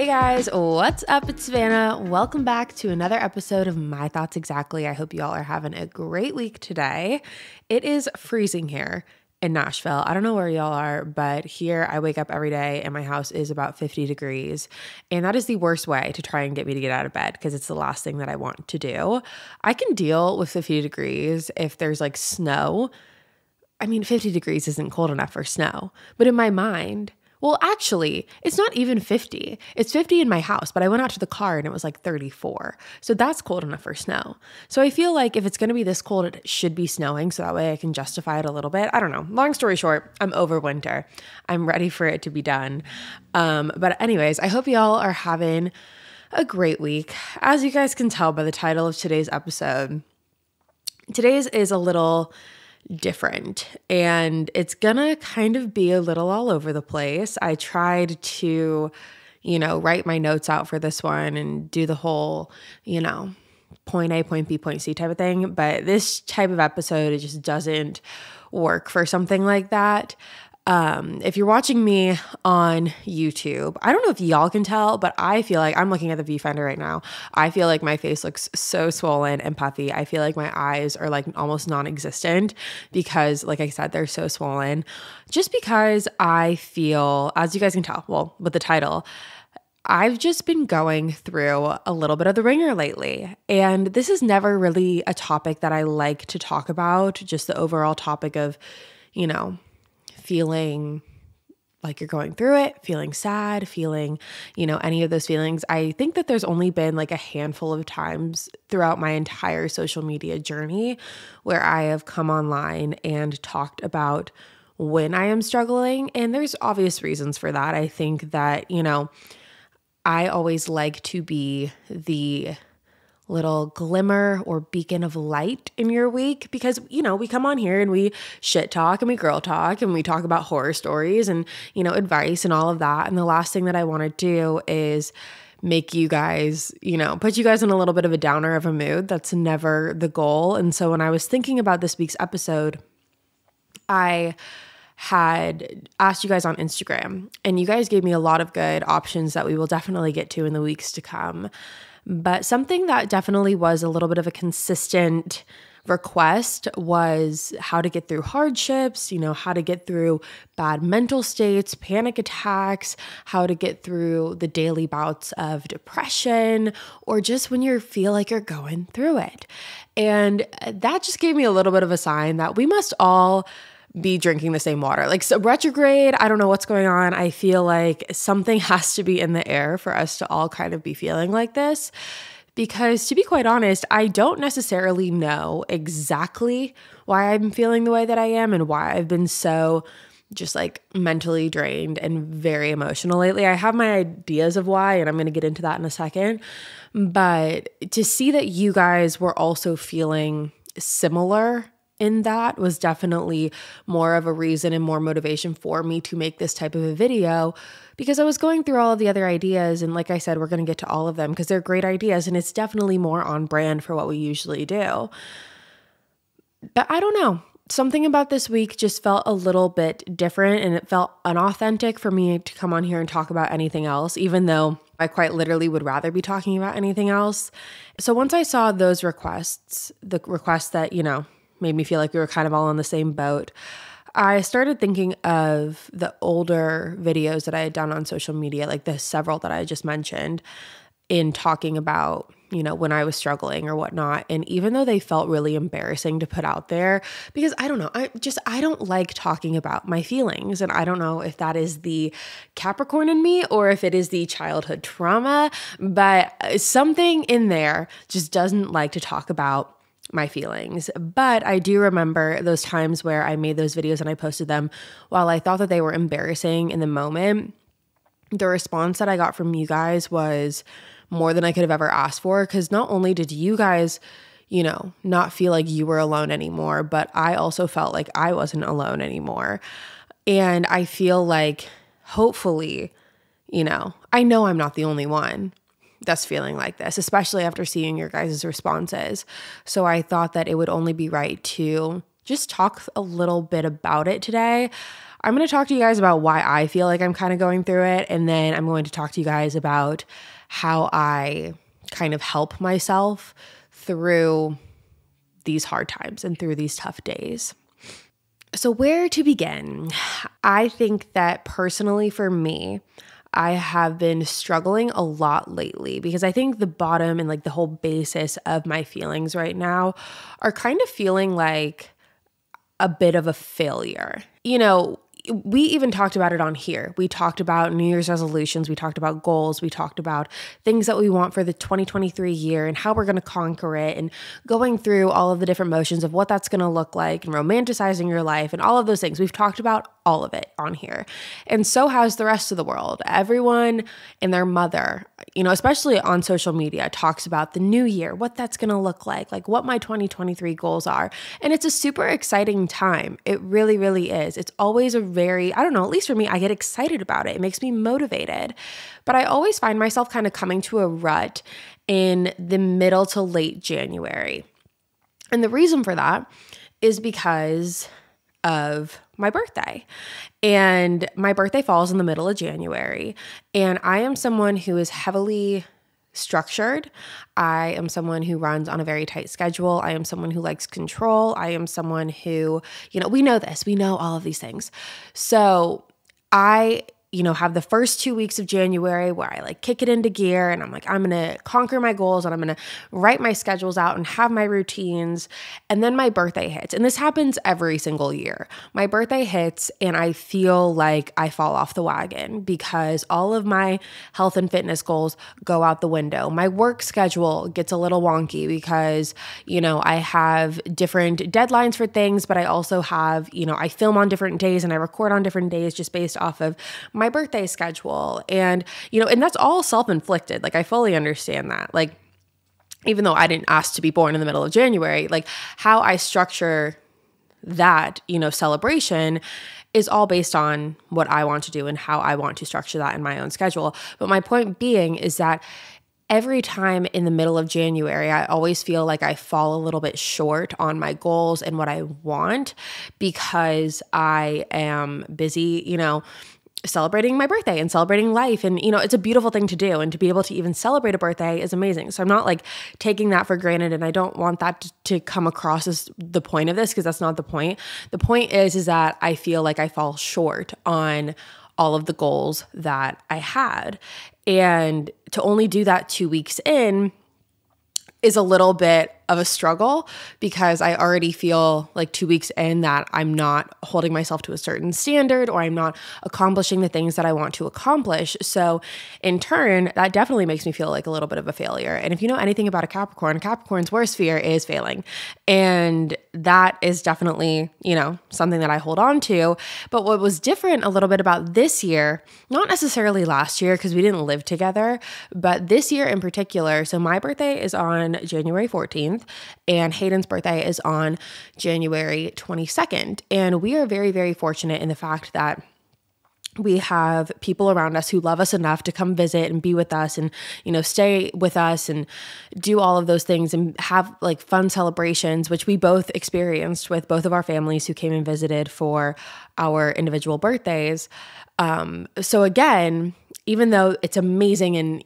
Hey guys, what's up? It's Savannah. Welcome back to another episode of My Thoughts Exactly. I hope you all are having a great week today. It is freezing here in Nashville. I don't know where y'all are, but here I wake up every day and my house is about 50 degrees. And that is the worst way to try and get me to get out of bed because it's the last thing that I want to do. I can deal with 50 degrees if there's like snow. I mean, 50 degrees isn't cold enough for snow, but in my mind, well, actually, it's not even 50. It's 50 in my house, but I went out to the car and it was like 34. So that's cold enough for snow. So I feel like if it's going to be this cold, it should be snowing. So that way I can justify it a little bit. I don't know. Long story short, I'm over winter. I'm ready for it to be done. But anyways, I hope y'all are having a great week. As you guys can tell by the title of today's episode, today's is a little different and it's gonna kind of be a little all over the place. I tried to, write my notes out for this one and do the whole, point A, point B, point C type of thing. But this type of episode, it just doesn't work for something like that. If you're watching me on YouTube, I don't know if y'all can tell, but I feel like I'm looking at the viewfinder right now. I feel like my face looks so swollen and puffy. I feel like my eyes are like almost non-existent because, like I said, they're so swollen. Just because I feel, as you guys can tell, well, with the title, I've just been going through a little bit of the ringer lately. And this is never really a topic that I like to talk about, just the overall topic of, feeling like you're going through it, feeling sad, feeling, any of those feelings. I think that there's only been like a handful of times throughout my entire social media journey where I have come online and talked about when I am struggling. And there's obvious reasons for that. I think that, I always like to be the little glimmer or beacon of light in your week because, we come on here and we shit talk and we girl talk and we talk about horror stories and, advice and all of that. And the last thing that I want to do is make you guys, put you guys in a little bit of a downer of a mood. That's never the goal. And so when I was thinking about this week's episode, I had asked you guys on Instagram and you guys gave me a lot of good options that we will definitely get to in the weeks to come. But something that definitely was a little bit of a consistent request was how to get through hardships, how to get through bad mental states, panic attacks, how to get through the daily bouts of depression, or just when you feel like you're going through it. And that just gave me a little bit of a sign that we must all be drinking the same water. Like, so retrograde, I don't know what's going on. I feel like something has to be in the air for us to all kind of be feeling like this. Because to be quite honest, I don't necessarily know exactly why I'm feeling the way that I am and why I've been so just like mentally drained and very emotional lately. I have my ideas of why, and I'm going to get into that in a second. But to see that you guys were also feeling similar in that was definitely more of a reason and more motivation for me to make this type of a video because I was going through all of the other ideas. And like I said, we're going to get to all of them because they're great ideas and it's definitely more on brand for what we usually do. But I don't know. Something about this week just felt a little bit different and it felt unauthentic for me to come on here and talk about anything else, even though I quite literally would rather be talking about anything else. So once I saw those requests, the requests that, made me feel like we were kind of all on the same boat, I started thinking of the older videos that I had done on social media, like the several that I just mentioned in talking about, when I was struggling or whatnot. And even though they felt really embarrassing to put out there, because I don't know, I don't like talking about my feelings. And I don't know if that is the Capricorn in me or if it is the childhood trauma, but something in there just doesn't like to talk about my feelings. But I do remember those times where I made those videos and I posted them while I thought that they were embarrassing in the moment. The response that I got from you guys was more than I could have ever asked for, because not only did you guys, not feel like you were alone anymore, but I also felt like I wasn't alone anymore. And I feel like hopefully, I know I'm not the only one that's feeling like this, especially after seeing your guys' responses. So I thought that it would only be right to just talk a little bit about it today. I'm going to talk to you guys about why I feel like I'm kind of going through it. And then I'm going to talk to you guys about how I kind of help myself through these hard times and through these tough days. So where to begin? I think that personally for me, I have been struggling a lot lately because I think the bottom and like the whole basis of my feelings right now are kind of feeling like a bit of a failure. You know, we even talked about it on here. We talked about New Year's resolutions. We talked about goals. We talked about things that we want for the 2023 year and how we're going to conquer it and going through all of the different motions of what that's going to look like and romanticizing your life and all of those things. We've talked about all of it on here. And so has the rest of the world. Everyone and their mother, you know, especially on social media, talks about the new year, what that's going to look like what my 2023 goals are. And it's a super exciting time. It really, really is. It's always a very, I don't know, at least for me, I get excited about it. It makes me motivated. But I always find myself kind of coming to a rut in the middle to late January. And the reason for that is because of my birthday. And my birthday falls in the middle of January. And I am someone who is heavily structured. I am someone who runs on a very tight schedule. I am someone who likes control. I am someone who, you know, we know this, we know all of these things. So I have the first 2 weeks of January where I like kick it into gear and I'm like, I'm going to conquer my goals and I'm going to write my schedules out and have my routines. And then my birthday hits. And this happens every single year. My birthday hits and I feel like I fall off the wagon because all of my health and fitness goals go out the window. My work schedule gets a little wonky because, I have different deadlines for things, but I also have, I film on different days and I record on different days just based off of my birthday schedule. And, and that's all self-inflicted. Like, I fully understand that. Like, even though I didn't ask to be born in the middle of January, like how I structure that, celebration is all based on what I want to do and how I want to structure that in my own schedule. But my point being is that every time in the middle of January, I always feel like I fall a little bit short on my goals and what I want because I am busy, celebrating my birthday and celebrating life. And, it's a beautiful thing to do. And to be able to even celebrate a birthday is amazing. So I'm not like taking that for granted. And I don't want that to come across as the point of this, because that's not the point. The point is that I feel like I fall short on all of the goals that I had. And to only do that 2 weeks in is a little bit of a struggle because I already feel like 2 weeks in that I'm not holding myself to a certain standard or I'm not accomplishing the things that I want to accomplish. So in turn, that definitely makes me feel like a little bit of a failure. And if you know anything about a Capricorn's worst fear is failing. And that is definitely, something that I hold on to. But what was different a little bit about this year, not necessarily last year because we didn't live together, but this year in particular, so my birthday is on January 14th. And Hayden's birthday is on January 22nd. And we are very, very fortunate in the fact that we have people around us who love us enough to come visit and be with us and, stay with us and do all of those things and have like fun celebrations, which we both experienced with both of our families who came and visited for our individual birthdays. So again, even though it's amazing and,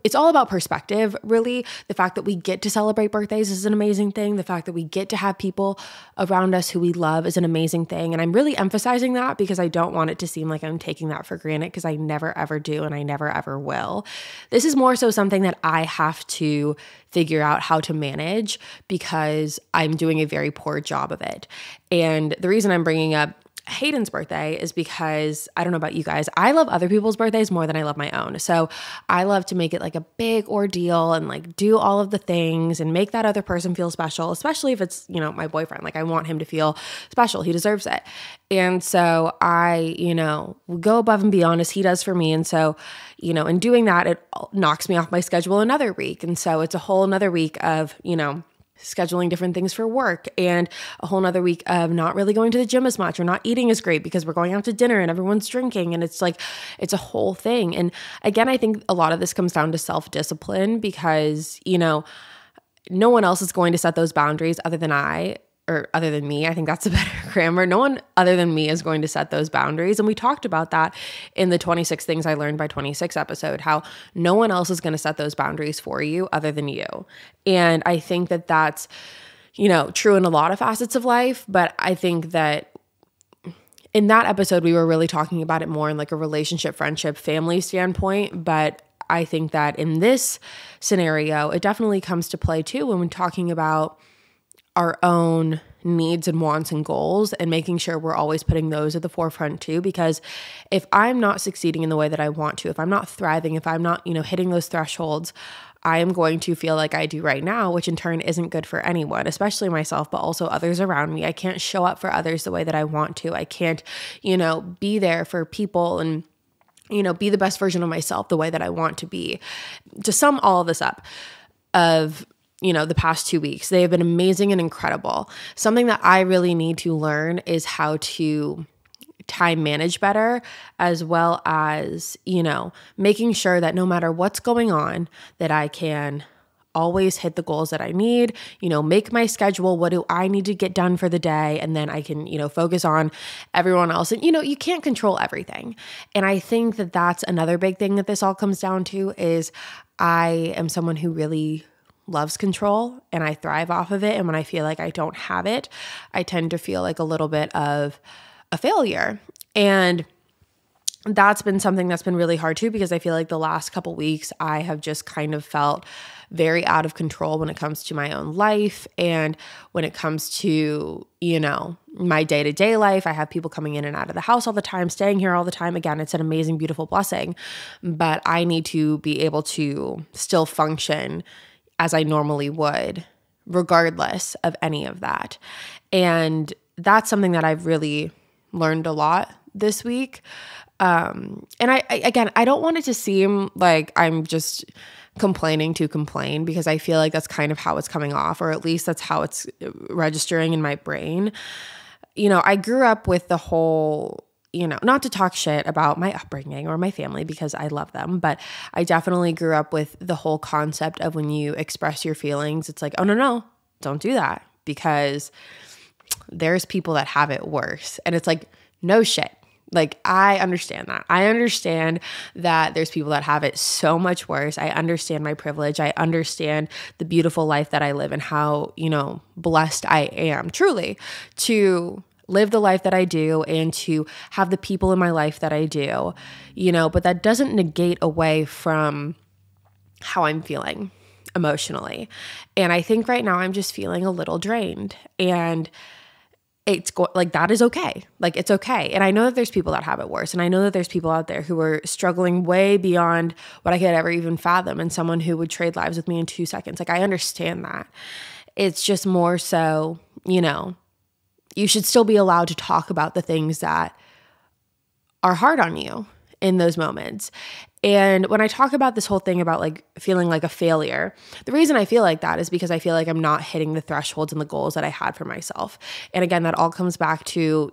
it's all about perspective, really, the fact that we get to celebrate birthdays is an amazing thing. The fact that we get to have people around us who we love is an amazing thing. And I'm really emphasizing that because I don't want it to seem like I'm taking that for granted because I never ever do and I never ever will. This is more so something that I have to figure out how to manage because I'm doing a very poor job of it. And the reason I'm bringing up Hayden's birthday is because, I don't know about you guys, I love other people's birthdays more than I love my own. So I love to make it like a big ordeal and like do all of the things and make that other person feel special, especially if it's, my boyfriend. Like I want him to feel special. He deserves it. And so I, go above and beyond as he does for me. And so, in doing that, it knocks me off my schedule another week. And so it's a whole another week of, scheduling different things for work and a whole nother week of not really going to the gym as much or not eating as great because we're going out to dinner and everyone's drinking. And it's like, it's a whole thing. And again, I think a lot of this comes down to self-discipline because, no one else is going to set those boundaries other than I. or other than me, I think that's a better grammar. No one other than me is going to set those boundaries. And we talked about that in the 26 Things I Learned by 26 episode, how no one else is going to set those boundaries for you other than you. And I think that that's, true in a lot of facets of life. But I think that in that episode, we were really talking about it more in like a relationship, friendship, family standpoint. But I think that in this scenario, it definitely comes to play too when we're talking about our own needs and wants and goals, and making sure we're always putting those at the forefront too. Because if I'm not succeeding in the way that I want to, if I'm not thriving, if I'm not, hitting those thresholds, I am going to feel like I do right now, which in turn isn't good for anyone, especially myself, but also others around me. I can't show up for others the way that I want to. I can't, be there for people and be the best version of myself the way that I want to be. To sum all of this up of, the past 2 weeks, they have been amazing and incredible. Something that I really need to learn is how to time manage better, as well as, making sure that no matter what's going on, that I can always hit the goals that I need, make my schedule. What do I need to get done for the day? And then I can, focus on everyone else. And, you can't control everything. And I think that that's another big thing that this all comes down to is I am someone who really loves control and I thrive off of it. And when I feel like I don't have it, I tend to feel like a little bit of a failure. And that's been something that's been really hard too, because I feel like the last couple weeks I have just kind of felt very out of control when it comes to my own life and when it comes to, my day-to-day life. I have people coming in and out of the house all the time, staying here all the time. Again, it's an amazing, beautiful blessing, but I need to be able to still function as I normally would, regardless of any of that. And that's something that I've really learned a lot this week. And I don't want it to seem like I'm just complaining to complain, because I feel like that's kind of how it's coming off, or at least that's how it's registering in my brain. I grew up with the whole, not to talk shit about my upbringing or my family, because I love them, but I definitely grew up with the whole concept of when you express your feelings, it's like, oh, no, don't do that, because there's people that have it worse. And it's like, no shit. Like, I understand that. I understand that there's people that have it so much worse. I understand my privilege. I understand the beautiful life that I live and how, blessed I am truly to live the life that I do and to have the people in my life that I do, but that doesn't negate away from how I'm feeling emotionally. And I think right now I'm just feeling a little drained, and that is okay. Like, it's okay. And I know that there's people that have it worse. And I know that there's people out there who are struggling way beyond what I could ever even fathom, and someone who would trade lives with me in 2 seconds. Like, I understand that. It's just more so, you should still be allowed to talk about the things that are hard on you in those moments. And when I talk about this whole thing about like feeling like a failure, the reason I feel like that is because I feel like I'm not hitting the thresholds and the goals that I had for myself. And again, that all comes back to,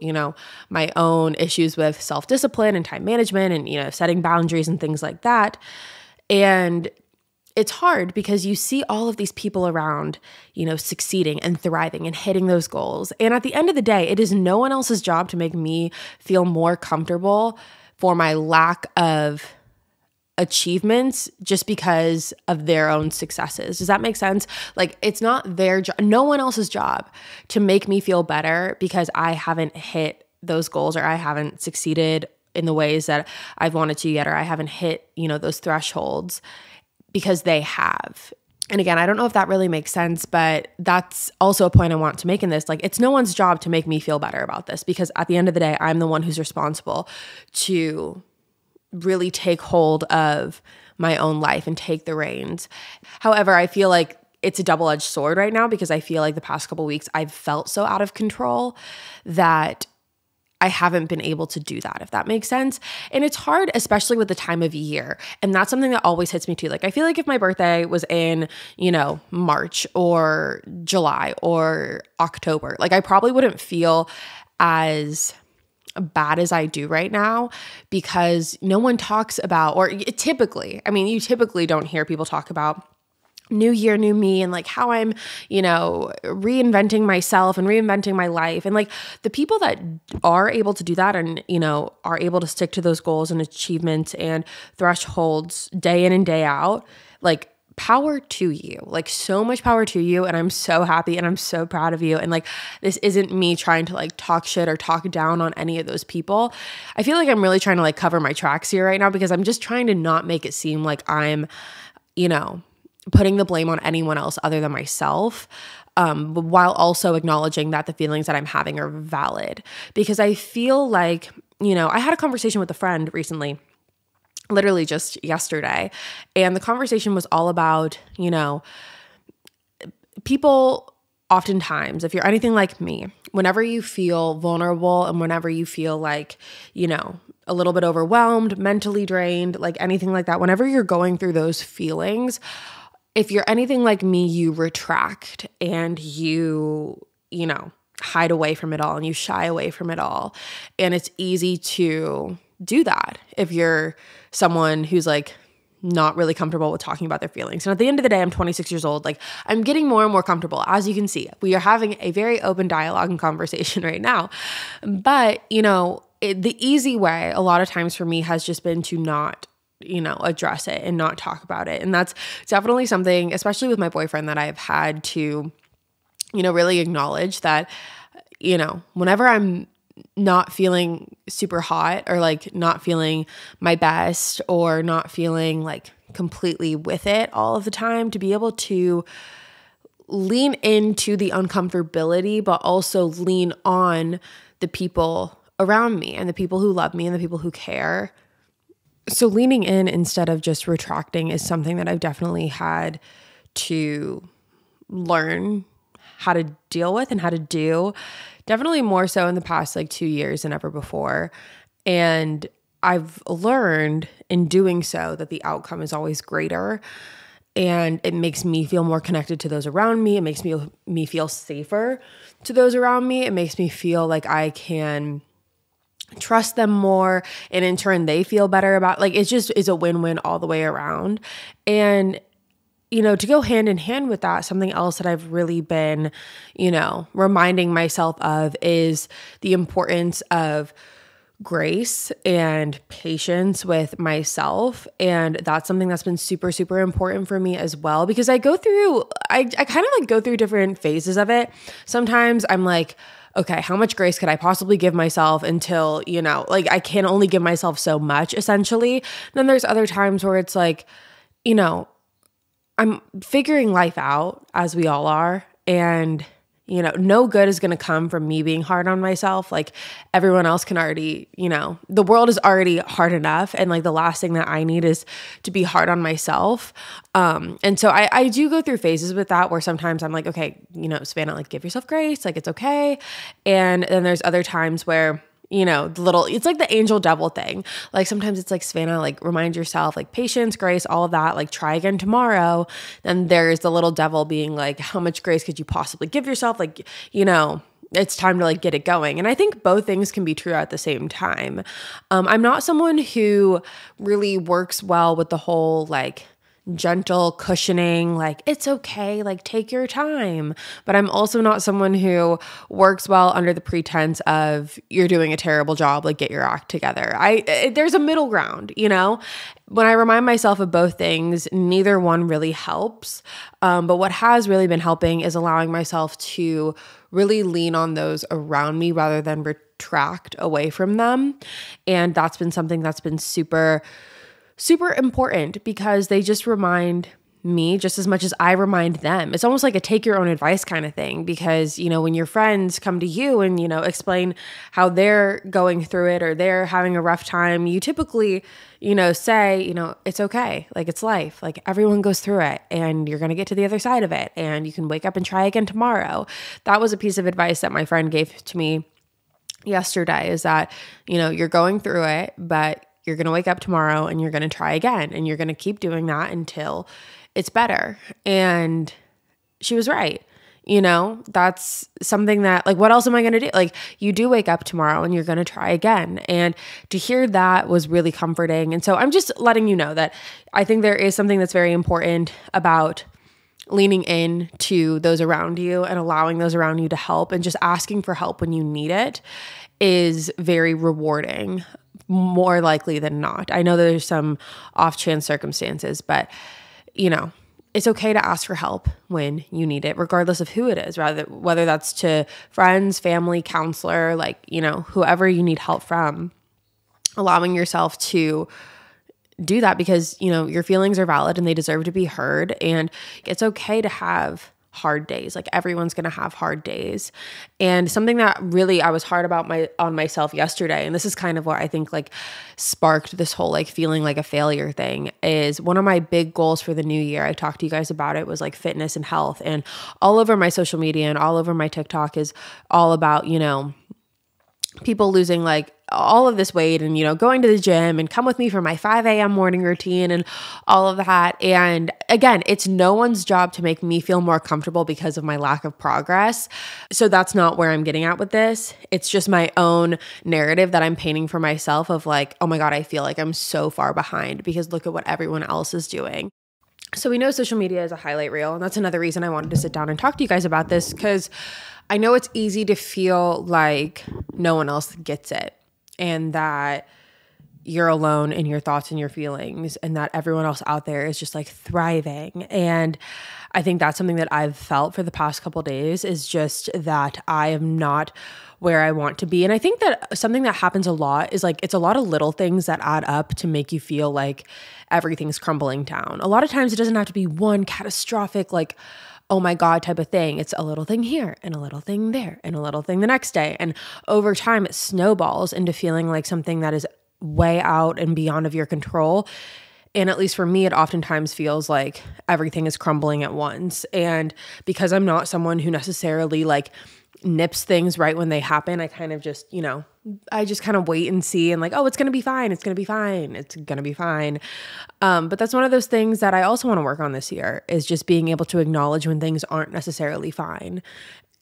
my own issues with self-discipline and time management and, setting boundaries and things like that. And it's hard because you see all of these people around, succeeding and thriving and hitting those goals. And at the end of the day, it is no one else's job to make me feel more comfortable for my lack of achievements just because of their own successes. Does that make sense? Like, it's not their job, no one else's job to make me feel better because I haven't hit those goals, or I haven't succeeded in the ways that I've wanted to yet, or I haven't hit, those thresholds, because they have. And again, I don't know if that really makes sense, but that's also a point I want to make in this. Like, it's no one's job to make me feel better about this, because at the end of the day, I'm the one who's responsible to really take hold of my own life and take the reins. However, I feel like it's a double-edged sword right now, because I feel like the past couple weeks I've felt so out of control that I haven't been able to do that, if that makes sense. And it's hard, especially with the time of year. And that's something that always hits me too. Like, I feel like if my birthday was in, March or July or October, like, I probably wouldn't feel as bad as I do right now, because no one talks about, or typically, you typically don't hear people talk about new year, new me, and like how I'm, reinventing myself and reinventing my life. And like the people that are able to do that and, are able to stick to those goals and achievements and thresholds day in and day out, like power to you, like so much power to you. And I'm so happy and I'm so proud of you. And like, this isn't me trying to like talk shit or talk down on any of those people. I feel like I'm really trying to like cover my tracks here right now because I'm just trying to not make it seem like I'm, putting the blame on anyone else other than myself, while also acknowledging that the feelings that I'm having are valid. Because I feel like, I had a conversation with a friend recently, literally just yesterday, and the conversation was all about, people oftentimes, if you're anything like me, whenever you feel vulnerable and whenever you feel like, a little bit overwhelmed, mentally drained, like anything like that, whenever you're going through those feelings, if you're anything like me, you retract and you hide away from it all and you shy away from it all. And it's easy to do that if you're someone who's like not really comfortable with talking about their feelings. And at the end of the day, I'm 26 years old. Like I'm getting more and more comfortable. As you can see, we are having a very open dialogue and conversation right now. But, the easy way a lot of times for me has just been to not address it and not talk about it. And that's definitely something, especially with my boyfriend, that I've had to, really acknowledge that, whenever I'm not feeling super hot or like not feeling my best or not feeling like completely with it all of the time, to be able to lean into the uncomfortability, but also lean on the people around me and the people who love me and the people who care. So leaning in instead of just retracting is something that I've definitely had to learn how to deal with and how to do, definitely more so in the past like 2 years than ever before. And I've learned in doing so that the outcome is always greater, and it makes me feel more connected to those around me. It makes me feel safer to those around me. It makes me feel like I can trust them more, and in turn they feel better about, like, it's a win-win all the way around. And to go hand in hand with that, something else that I've really been reminding myself of is the importance of grace and patience with myself. And that's something that's been super, super important for me as well, because I kind of like go through different phases of it. Sometimes I'm like, okay, how much grace could I possibly give myself until, like I can only give myself so much essentially. And then there's other times where it's like, I'm figuring life out, as we all are. And, no good is going to come from me being hard on myself. Like everyone else can already, the world is already hard enough. And like the last thing that I need is to be hard on myself. And so I do go through phases with that where sometimes I'm like, okay, Savannah, like give yourself grace, like it's okay. And then there's other times where, it's like the angel devil thing. Like sometimes it's like, Savannah, like remind yourself, like patience, grace, all of that, like try again tomorrow. Then there's the little devil being like, how much grace could you possibly give yourself? Like, it's time to like get it going. And I think both things can be true at the same time. I'm not someone who really works well with the whole like gentle cushioning, like it's okay, like take your time. But I'm also not someone who works well under the pretense of you're doing a terrible job, like get your act together. There's a middle ground, When I remind myself of both things, neither one really helps. But what has really been helping is allowing myself to really lean on those around me rather than retract away from them. And that's been something that's been super important, because they just remind me just as much as I remind them. It's almost like a take your own advice kind of thing, because, when your friends come to you and, explain how they're going through it or they're having a rough time, you typically, say, it's okay. Like it's life. Like everyone goes through it and you're going to get to the other side of it and you can wake up and try again tomorrow. That was a piece of advice that my friend gave to me yesterday, is that, you're going through it, but you're going to wake up tomorrow and you're going to try again, and you're going to keep doing that until it's better. And she was right. That's something that, like, what else am I going to do? Like, you do wake up tomorrow and you're going to try again. And to hear that was really comforting. And so I'm just letting you know that I think there is something that's very important about leaning in to those around you and allowing those around you to help and just asking for help when you need it is very rewarding, more likely than not. I know there's some off chance circumstances, but it's okay to ask for help when you need it, regardless of who it is, whether that's to friends, family, counselor, whoever you need help from. Allowing yourself to do that because, your feelings are valid and they deserve to be heard. And it's okay to have hard days. Like everyone's going to have hard days. And something that really I was hard about on myself yesterday, and this is kind of what I think sparked this whole feeling like a failure thing, is one of my big goals for the new year. I talked to you guys about it, was fitness and health, and all over my social media and all over my TikTok is all about, people losing all of this weight and, going to the gym and come with me for my 5 a.m. morning routine and all of that. And again, it's no one's job to make me feel more comfortable because of my lack of progress. So that's not where I'm getting at with this. It's just my own narrative that I'm painting for myself of oh my God, I feel like I'm so far behind because look at what everyone else is doing. So we know social media is a highlight reel. And that's another reason I wanted to sit down and talk to you guys about this, because I know it's easy to feel like no one else gets it and that you're alone in your thoughts and your feelings and that everyone else out there is just thriving. And I think that's something that I've felt for the past couple of days, is just that I am not where I want to be. And I think that something that happens a lot is it's a lot of little things that add up to make you feel like everything's crumbling down. A lot of times it doesn't have to be one catastrophic, oh my God type of thing. It's a little thing here and a little thing there and a little thing the next day. And over time it snowballs into feeling like something that is way out and beyond of your control. And at least for me, it oftentimes feels like everything is crumbling at once. And because I'm not someone who necessarily nips things right when they happen, I kind of just, I just kind of wait and see and oh, it's going to be fine. It's going to be fine. It's going to be fine. But that's one of those things that I also want to work on this year, is just being able to acknowledge when things aren't necessarily fine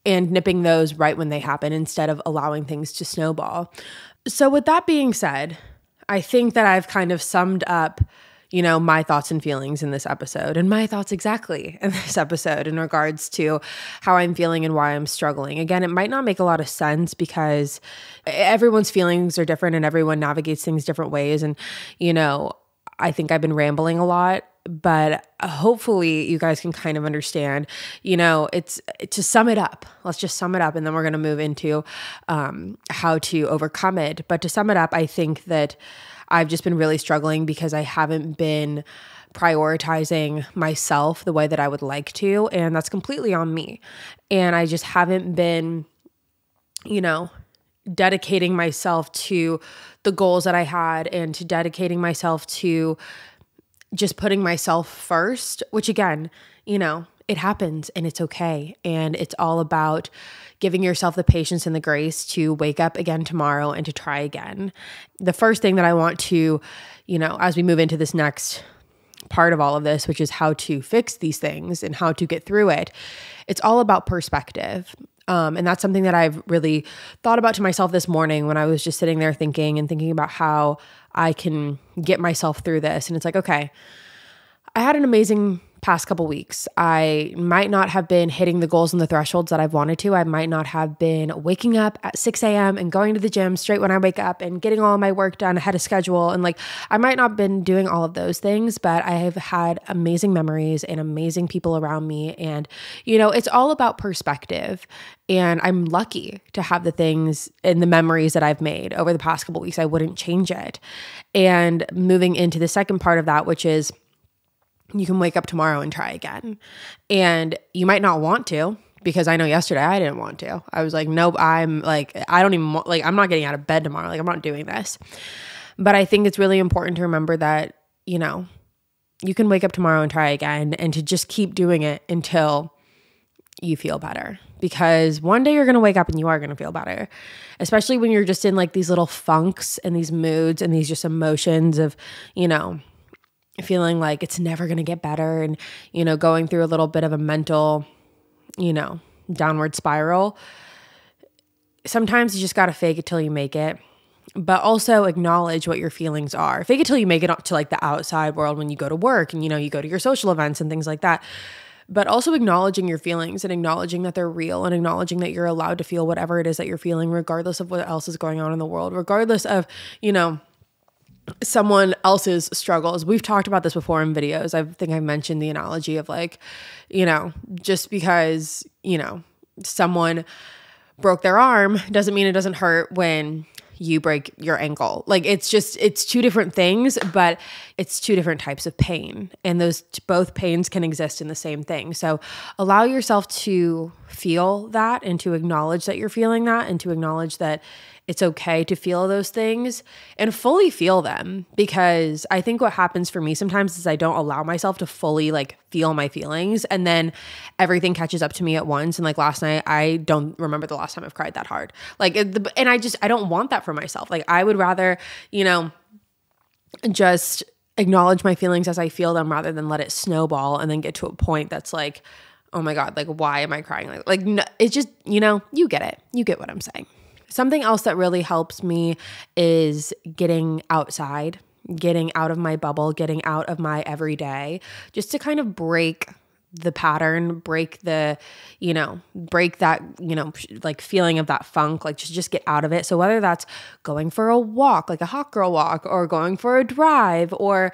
and nipping those right when they happen instead of allowing things to snowball. So with that being said, I think that I've kind of summed up my thoughts and feelings in this episode, and my thoughts exactly in this episode in regards to how I'm feeling and why I'm struggling. Again, it might not make a lot of sense because everyone's feelings are different and everyone navigates things different ways. And, I think I've been rambling a lot, but hopefully you guys can kind of understand, it's to sum it up. Let's just sum it up. And then we're going to move into how to overcome it. But to sum it up, I think that I've just been really struggling because I haven't been prioritizing myself the way that I would like to. And that's completely on me. And I just haven't been, dedicating myself to the goals that I had and to dedicating myself to just putting myself first, which again, it happens and it's okay. And it's all about giving yourself the patience and the grace to wake up again tomorrow and to try again. The first thing that I want to, as we move into this next part of all of this, which is how to fix these things and how to get through it, it's all about perspective. And that's something that I've really thought about to myself this morning when I was just sitting there thinking about how I can get myself through this. And it's okay, I had an amazing past couple weeks. I might not have been hitting the goals and the thresholds that I've wanted to. I might not have been waking up at 6 a.m. and going to the gym straight when I wake up and getting all of my work done ahead of schedule. And I might not have been doing all of those things, but I have had amazing memories and amazing people around me. And, it's all about perspective. And I'm lucky to have the things and the memories that I've made over the past couple weeks. I wouldn't change it. And moving into the second part of that, which is, you can wake up tomorrow and try again. And you might not want to, because I know yesterday I didn't want to. I was nope, I don't even want, I'm not getting out of bed tomorrow. I'm not doing this. But I think it's really important to remember that, you can wake up tomorrow and try again, and to just keep doing it until you feel better. Because one day you're going to wake up and you are going to feel better, especially when you're just in these little funks and these moods and these just emotions of, feeling like it's never going to get better and, going through a little bit of a mental, downward spiral. Sometimes you just got to fake it till you make it, but also acknowledge what your feelings are. Fake it till you make it to the outside world when you go to work and, you go to your social events and things like that. but also acknowledging your feelings and acknowledging that they're real and acknowledging that you're allowed to feel whatever it is that you're feeling, regardless of what else is going on in the world, regardless of, someone else's struggles. We've talked about this before in videos. I think I mentioned the analogy of like, just because, someone broke their arm doesn't mean it doesn't hurt when you break your ankle. Like it's two different things, but it's two different types of pain. And those both pains can exist in the same thing. So allow yourself to feel that and to acknowledge that you're feeling that and to acknowledge that it's okay to feel those things and fully feel them. Because I think what happens for me sometimes is I don't allow myself to fully like feel my feelings, and then everything catches up to me at once. And like last night, I don't remember the last time I've cried that hard. Like, and I don't want that for myself. Like I would rather, just acknowledge my feelings as I feel them rather than let it snowball and then get to a point that's like, oh my God, like why am I crying? Like no, it's just, you get it. You get what I'm saying. Something else that really helps me is getting outside, getting out of my bubble, getting out of my everyday, just to kind of break the pattern, break that, like feeling of that funk, like just get out of it. So whether that's going for a walk, like a hot girl walk, or going for a drive, or,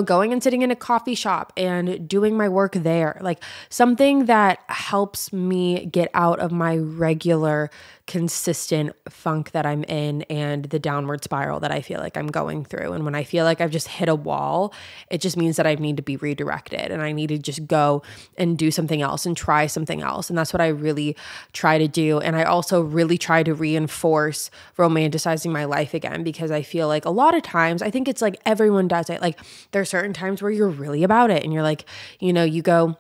going and sitting in a coffee shop and doing my work there, like something that helps me get out of my regular consistent funk that I'm in and the downward spiral that I feel like I'm going through. And when I feel like I've just hit a wall, it just means that I need to be redirected and I need to just go and do something else and try something else. And that's what I really try to do. And I also really try to reinforce romanticizing my life again, because I feel like a lot of times, I think it's like everyone does it. Like there are certain times where you're really about it and you're like, you go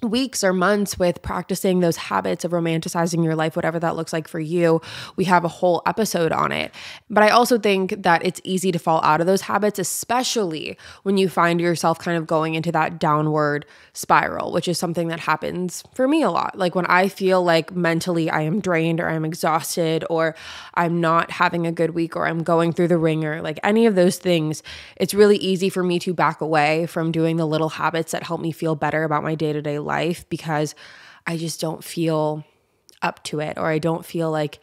weeks or months with practicing those habits of romanticizing your life, whatever that looks like for you. We have a whole episode on it. But I also think that it's easy to fall out of those habits, especially when you find yourself kind of going into that downward spiral, which is something that happens for me a lot. Like when I feel like mentally I am drained or I'm exhausted or I'm not having a good week or I'm going through the ringer, like any of those things, it's really easy for me to back away from doing the little habits that help me feel better about my day-to-day life, because I just don't feel up to it, or I don't feel like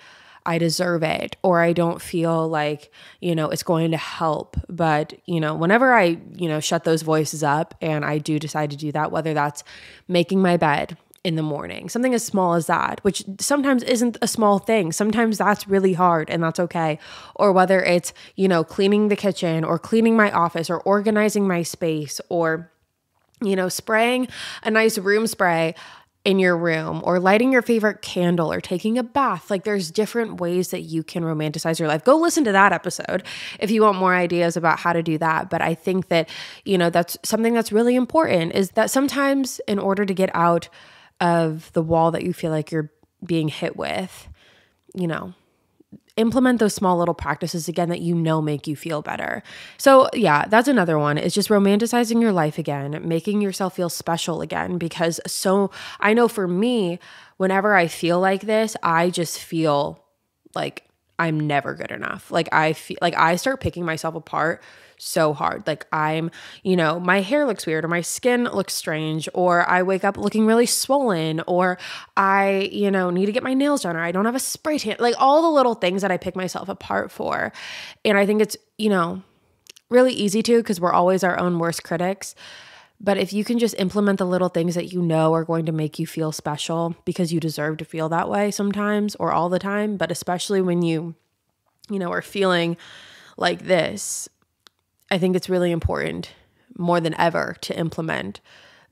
I deserve it, or I don't feel like, it's going to help. But, whenever I, shut those voices up and I do decide to do that, whether that's making my bed in the morning, something as small as that, which sometimes isn't a small thing. Sometimes that's really hard and that's okay. Or whether it's, cleaning the kitchen or cleaning my office or organizing my space or spraying a nice room spray in your room or lighting your favorite candle or taking a bath. Like there's different ways that you can romanticize your life. Go listen to that episode if you want more ideas about how to do that. But I think that, that's something that's really important, is that sometimes in order to get out of the wall that you feel like you're being hit with, implement those small little practices again that make you feel better. So yeah, that's another one. It's just romanticizing your life again, making yourself feel special again. Because I know for me, whenever I feel like this, I just feel like I'm never good enough. Like I feel like I start picking myself apart so hard. Like I'm, my hair looks weird or my skin looks strange, or I wake up looking really swollen, or I, need to get my nails done, or I don't have a spray tan, like all the little things that I pick myself apart for. And I think it's, really easy to, because we're always our own worst critics. But if you can just implement the little things that are going to make you feel special, because you deserve to feel that way sometimes or all the time, but especially when you are feeling like this, I think it's really important more than ever to implement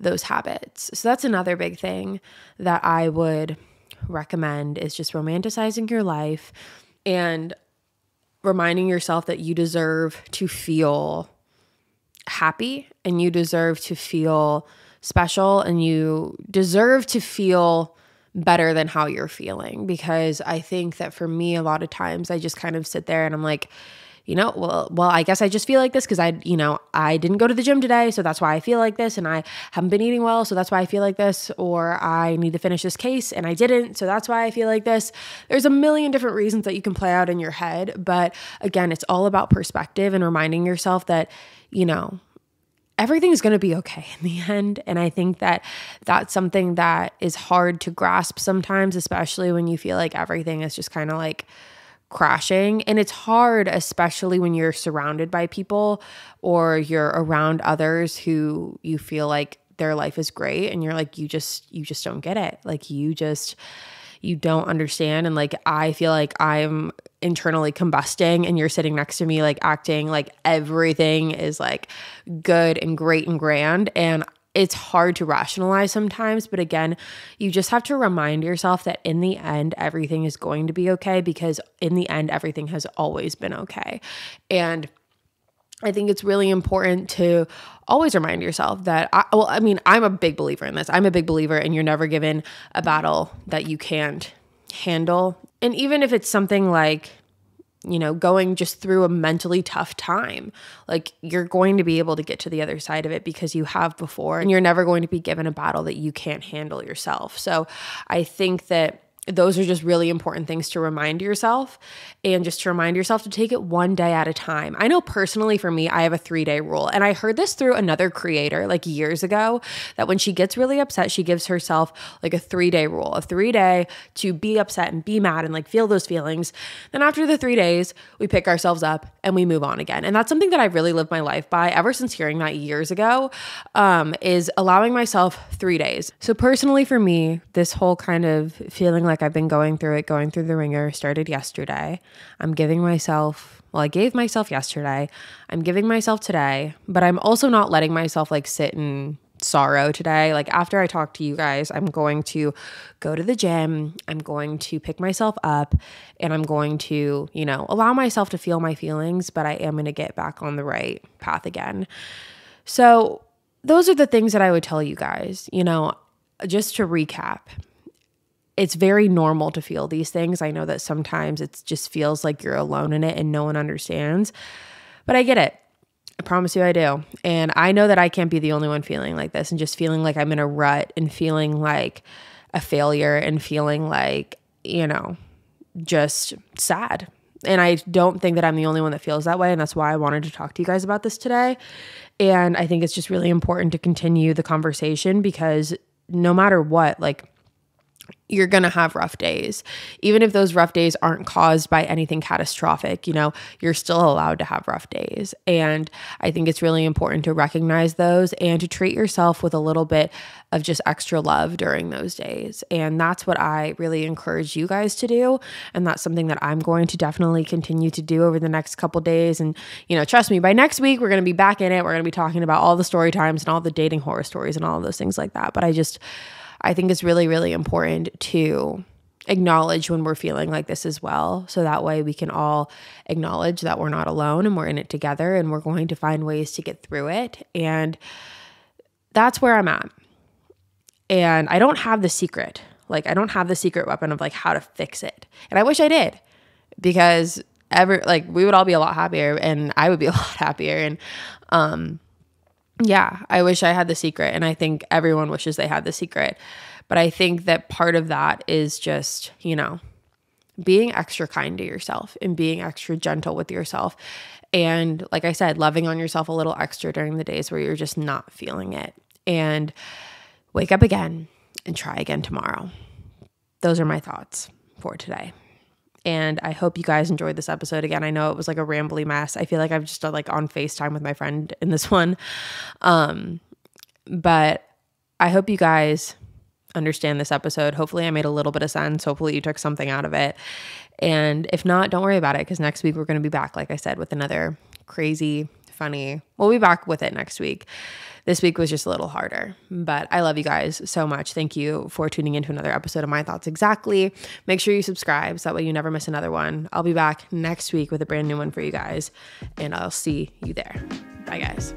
those habits. So that's another big thing that I would recommend, is just romanticizing your life and reminding yourself that you deserve to feel happy and you deserve to feel special and you deserve to feel better than how you're feeling. Because I think that for me, a lot of times I just kind of sit there and I'm like, well, I guess I just feel like this because I didn't go to the gym today, so that's why I feel like this, and I haven't been eating well, so that's why I feel like this, or I need to finish this case and I didn't, so that's why I feel like this. There's a million different reasons that you can play out in your head, but again, it's all about perspective and reminding yourself that, everything's going to be okay in the end. And I think that that's something that is hard to grasp sometimes, especially when you feel like everything is just kind of like crashing. And it's hard, especially when you're surrounded by people or you're around others who you feel like their life is great and you're like, you just don't get it. Like you don't understand. And like, I feel like I'm internally combusting and you're sitting next to me, like acting like everything is like good and great and grand. And it's hard to rationalize sometimes. But again, you just have to remind yourself that in the end, everything is going to be okay, because in the end, everything has always been okay. And I think it's really important to always remind yourself that, I'm a big believer in this. I'm a big believer in you're never given a battle that you can't handle. And even if it's something like, going just through a mentally tough time, like you're going to be able to get to the other side of it because you have before, and you're never going to be given a battle that you can't handle yourself. So I think that those are just really important things to remind yourself, and just to remind yourself to take it one day at a time. I know personally for me, I have a 3-day rule, and I heard this through another creator like years ago, that when she gets really upset, she gives herself like a 3-day rule, a 3-day to be upset and be mad and like feel those feelings. Then after the 3 days, we pick ourselves up and we move on again. And that's something that I've really lived my life by ever since hearing that years ago, is allowing myself 3 days. So personally for me, this whole kind of feeling like I've been going through the ringer started yesterday. I gave myself yesterday. I'm giving myself today, but I'm also not letting myself like sit in sorrow today. Like after I talk to you guys, I'm going to go to the gym. I'm going to pick myself up, and I'm going to, allow myself to feel my feelings, but I am going to get back on the right path again. So those are the things that I would tell you guys, just to recap. It's very normal to feel these things. I know that sometimes it just feels like you're alone in it and no one understands, but I get it. I promise you I do. And I know that I can't be the only one feeling like this, and just feeling like I'm in a rut and feeling like a failure and feeling like, just sad. And I don't think that I'm the only one that feels that way. And that's why I wanted to talk to you guys about this today. And I think it's just really important to continue the conversation, because no matter what, like, you're going to have rough days. Even if those rough days aren't caused by anything catastrophic, you're still allowed to have rough days. And I think it's really important to recognize those and to treat yourself with a little bit of just extra love during those days. And that's what I really encourage you guys to do. And that's something that I'm going to definitely continue to do over the next couple days. And, trust me, by next week, we're going to be back in it. We're going to be talking about all the story times and all the dating horror stories and all of those things like that. But I think it's really, really important to acknowledge when we're feeling like this as well. So that way we can all acknowledge that we're not alone and we're in it together, and we're going to find ways to get through it. And that's where I'm at. And I don't have the secret. Like, I don't have the secret weapon of like how to fix it. And I wish I did, because we would all be a lot happier, and I would be a lot happier. And, yeah, I wish I had the secret, and I think everyone wishes they had the secret. But I think that part of that is just, being extra kind to yourself and being extra gentle with yourself. And like I said, loving on yourself a little extra during the days where you're just not feeling it. And wake up again and try again tomorrow. Those are my thoughts for today. And I hope you guys enjoyed this episode. Again, I know it was like a rambly mess. I feel like I've just like on FaceTime with my friend in this one. But I hope you guys understand this episode. Hopefully I made a little bit of sense. Hopefully you took something out of it. And if not, don't worry about it, because next week we're going to be back, like I said, with another crazy, funny. We'll be back with it next week. This week was just a little harder, but I love you guys so much. Thank you for tuning into another episode of My Thoughts Exactly. Make sure you subscribe so that way you never miss another one. I'll be back next week with a brand new one for you guys, and I'll see you there. Bye, guys.